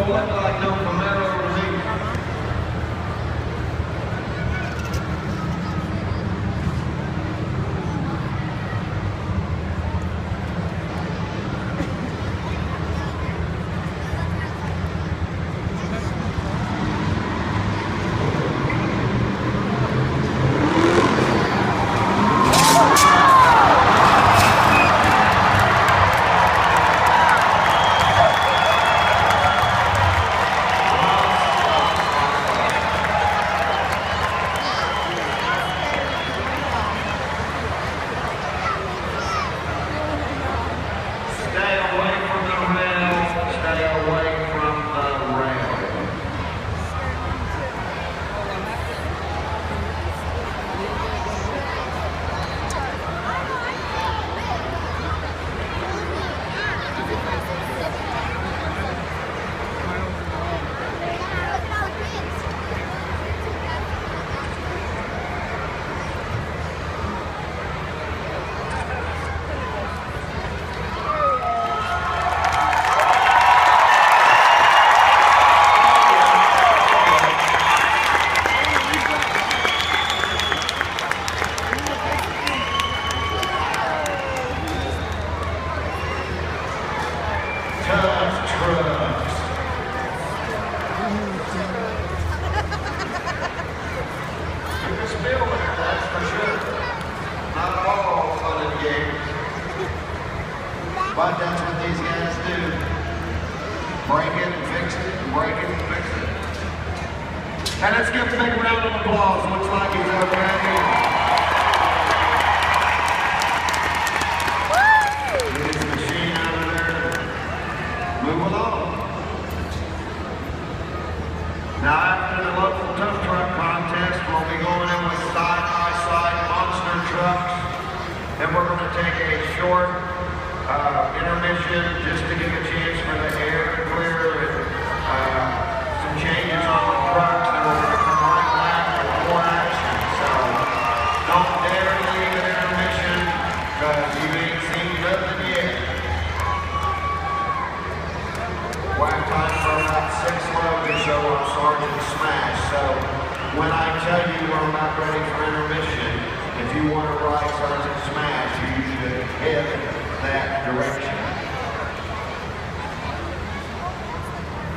don't look like no Camaro to me. But that's what these guys do. Break it and fix it, and break it and fix it. And let's give a big round of applause. Looks like he's okay. Get his machine out of there. Move along. Now after the local tough truck contest, we'll be going in with side-by-side monster trucks. And we're going to take a short intermission just to give a chance for the air to clear and some changes on the trucks, and we're going to come right back with more action. So don't dare leave an intermission because you ain't seen nothing yet. We'll have time for about 6 loads or so on Sergeant Smash. So when I tell you we're about ready for intermission, if you want to ride Sergeant Smash, you should head that direction.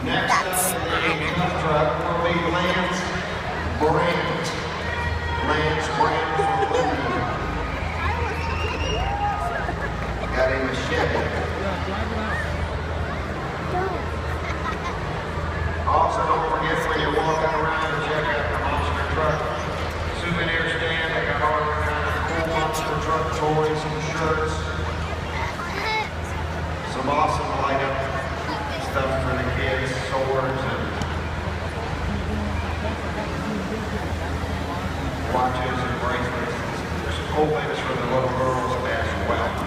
Next up in the tough truck will be Lance Brandt. Lance Brandt from Liberty. Got a machete. Also, don't forget when you're walking around to check out the monster truck souvenir stand. They got all kind of cool monster truck toys and shirts. Some awesome light up stuff for the kids, swords and watches and bracelets. There's some cool things for the little girls as well.